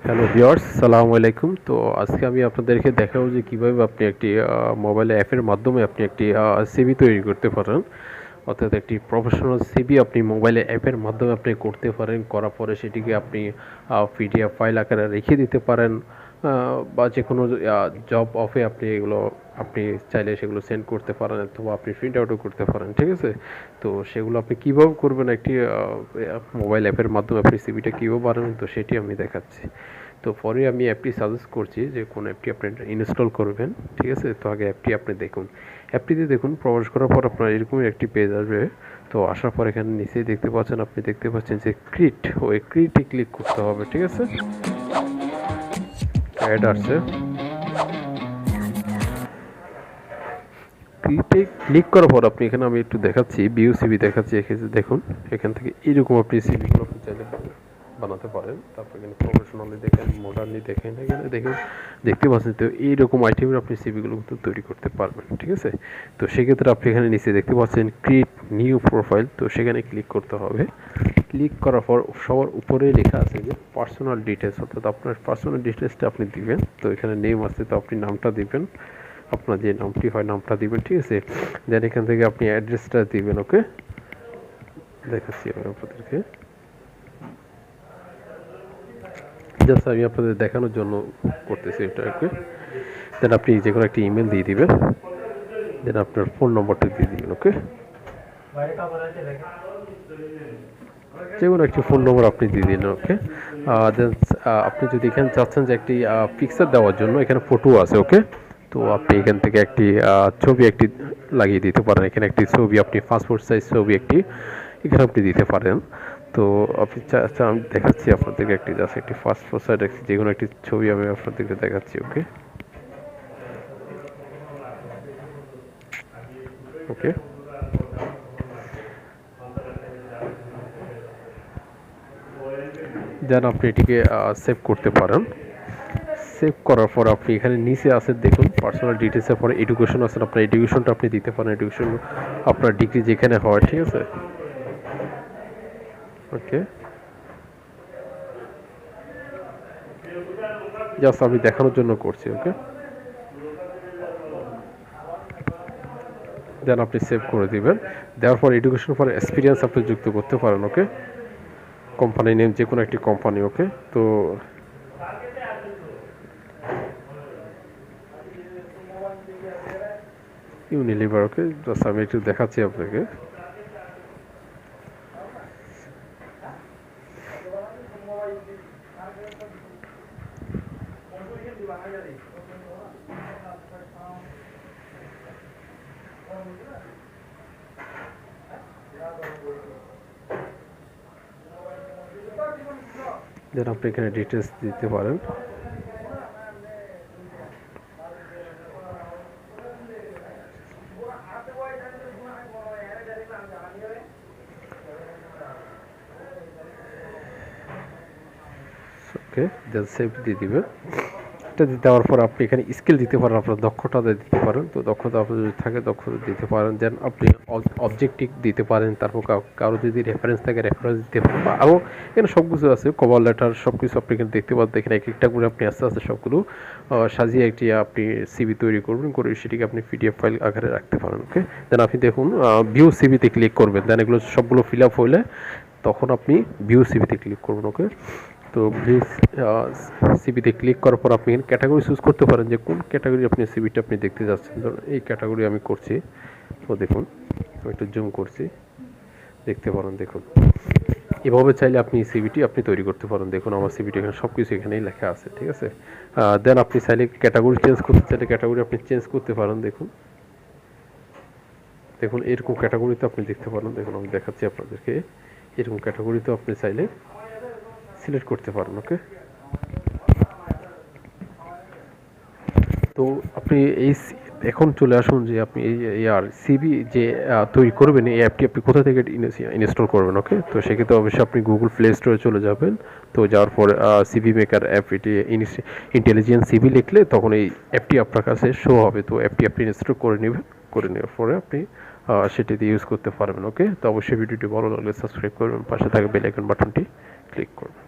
Hello viewers, সালামু আলাইকুম। তো আজকে আমি আপনাদেরকে দেখাবো যে কীভাবে আপনি একটি মোবাইল অ্যাপের মাধ্যমে আপনি একটি সিভি তৈরি করতে পারেন। অর্থাৎ একটি প্রফেশনাল সিভি আপনি মোবাইলে অ্যাপের মাধ্যমে আপনি করতে পারেন। করার পরে সেটিকে আপনি পিডিএফ ফাইল আকারে রেখে দিতে পারেন, বা যে কোনো জব অফে আপনি এগুলো আপনি চাইলে সেগুলো সেন্ড করতে পারেন, অথবা আপনি প্রিন্ট আউটও করতে পারেন। ঠিক আছে? তো সেগুলো আপনি কীভাবে করবেন, একটি মোবাইল অ্যাপের মাধ্যমে আপনি সিভিটা কীভাবে বানাবেন, তো সেটি আমি দেখাচ্ছি। তো পরে আমি অ্যাপটি সাজেস্ট করছি যে কোন অ্যাপটি আপনি ইনস্টল করবেন। ঠিক আছে? তো আগে অ্যাপটি আপনি দেখুন। অ্যাপটিতে দেখুন, প্রবেশ করার পর আপনার এরকমই একটি পেজ আসবে। তো আসার পর এখানে নিচেই দেখতে পাচ্ছেন যে ক্রিয়েট, ওই ক্রিয়েটে ক্লিক করতে হবে। ঠিক আছে? অ্যাড আসছে। ক্রিয়েটে ক্লিক করার পর আপনি এখানে আমি একটু দেখাচ্ছি, ভিউ সিভি দেখাচ্ছি। এখানে দেখুন, এখান থেকে এইরকম আপনি সিভিগুলো আপনি চাইলে বানাতে পারেন। তারপর এখানে প্রফেশনালি দেখেন, মডার্নলি দেখেন, এখানে দেখেন, দেখতে পাচ্ছেন তো এইরকম আইটেমের আপনি সিভিগুলো কিন্তু তৈরি করতে পারবেন। ঠিক আছে? তো সেক্ষেত্রে আপনি এখানে নিচে দেখতে পাচ্ছেন ক্রিয়েট নিউ প্রোফাইল, তো সেখানে ক্লিক করতে হবে। ক্লিক করার পর সবার উপরে লেখা আছে যে পার্সোনাল ডিটেলস, অর্থাৎ আপনার পার্সোনাল ডিটেলসটা আপনি দিবেন। তো এখানে নেম আছে, তো আপনি নামটা দিবেন, আপনার যে নামটি হয় নামটা দিবেন। ঠিক আছে? দেন এখান থেকে আপনি অ্যাড্রেসটা দিবেন। ওকে, দেখাচ্ছি আমি আপনাদেরকে, জাস্ট আমি আপনাদের দেখানোর জন্য করতেছি এটা। ওকে, দেন আপনি যে কোনো একটা ইমেল দিয়ে দিবেন, দেন আপনার ফোন নম্বরটা দিয়ে দিবেন। ওকে, যে কোনো একটি ফোন নম্বর আপনি দিয়ে দিন। ওকে, দেন আপনি যদি এখানে চাচ্ছেন যে একটি পিকচার দেওয়ার জন্য, এখানে ফটো আছে। ওকে, তো আপনি এখান থেকে একটি ছবি একটি লাগিয়ে দিতে পারেন। এখানে একটি ছবি, আপনি পাসপোর্ট সাইজ ছবি একটি এখানে আপনি দিতে পারেন। তো আপনি আমি দেখাচ্ছি আপনাদেরকে একটি, জাস্ট একটি পাসপোর্ট সাইজ একটি যে কোনো একটি ছবি আমি আপনাদেরকে দেখাচ্ছি। ওকে, ওকে, দেন আপনি এটিকে সেভ করতে পারেন। সেভ করার পর আপনি এখানে নিচে আছে দেখুন পার্সোনাল ডিটেলসের পরে এডুকেশন আছে, আপনার এডুকেশনটা আপনি দিতে পারেন। এডুকেশন আপনার ডিগ্রি যেখানে হয়। ঠিক আছে? ওকে, জাস্ট আমি দেখানোর জন্য করছি। ওকে, দেন আপনি সেভ করে দিবেন। দেওয়ার পর এডুকেশন পর এক্সপিরিয়েন্স আপনি যুক্ত করতে পারেন। ওকে, কোম্পানি নেম যে কোনো একটি কোম্পানি। ওকে, তো ইউনিলিভার। ওকে, জাস্ট আমি একটু দেখাচ্ছি আপনাকে। দেন আপনি এখানে ডিটেলস দিতে পারেন। ওকে, দেন সেভ দিয়ে দিবেন। এটা দেওয়ার পর আপনি এখানে স্কিল দিতে পারেন, আপনার দক্ষতা দিতে পারেন। তো দক্ষতা আপনার যদি থাকে দক্ষতা দিতে পারেন। দেন আপনি অবজেক্টিভ দিতে পারেন। তারপর কারো যদি রেফারেন্স থাকে রেফারেন্স দিতে পারেন, বা আরও এখানে সব কিছু আছে, কভার লেটার সব কিছু আপনি এখানে দেখতে পাচ্ছেন। এখানে এক একটা করে আপনি আস্তে আস্তে সবগুলো সাজিয়ে একটি আপনি সিভি তৈরি করবেন, করে সেটিকে আপনি পিডিএফ ফাইল আকারে রাখতে পারেন। ওকে, দেন আপনি দেখুন ভিউ সিভিতে ক্লিক করবেন। দেন এগুলো সবগুলো ফিল আপ হলে তখন আপনি ভিউ সিভিতে ক্লিক করবেন। ওকে, তো ভিউ সিভিতে ক্লিক করার পর আপনি এখানে ক্যাটাগরি চুজ করতে পারেন যে কোন ক্যাটাগরি আপনি সিভিটা আপনি দেখতে যাচ্ছেন। ধরুন এই ক্যাটাগরি আমি করছি। তো দেখুন, আমি একটু জুম করছি, দেখতে পারেন। দেখুন, এভাবে চাইলে আপনি সিভিটি আপনি তৈরি করতে পারেন। দেখুন আমার সিভিটি এখানে সব কিছু এখানেই লেখা আছে। ঠিক আছে? দেন আপনি চাইলে ক্যাটাগরি চেঞ্জ করতে চাইলে ক্যাটাগরি আপনি চেঞ্জ করতে পারেন। দেখুন, দেখুন এরকম ক্যাটাগরিতে আপনি দেখতে পারেন। দেখুন আমি দেখাচ্ছি আপনাদেরকে, এরকম ক্যাটাগরিতে আপনি চাইলে সিলেক্ট করতে পারেন। ওকে, তো আপনি এই এখন চলে আসুন যে আপনি এই আর সিভি যে তৈরি করবেন, এই অ্যাপটি আপনি কোথা থেকে ইনস্টল করবেন। ওকে, তো সেক্ষেত্রে অবশ্যই আপনি গুগল প্লে স্টোরে চলে যাবেন। তো যাওয়ার পর সিভি মেকার অ্যাপ, এটি ইন্টেলিজেন্ট সিভি লিখলে তখন এই অ্যাপটি আপনার কাছে শো হবে। তো অ্যাপটি আপনি ইনস্টল করে নেবেন, করে নেওয়ার পরে আপনি সেটিতে ইউজ করতে পারবেন। ওকে, তো অবশ্যই ভিডিওটি ভালো লাগলে সাবস্ক্রাইব করবেন, পাশে থাকা বেল আইকন বাটনটি ক্লিক করবেন।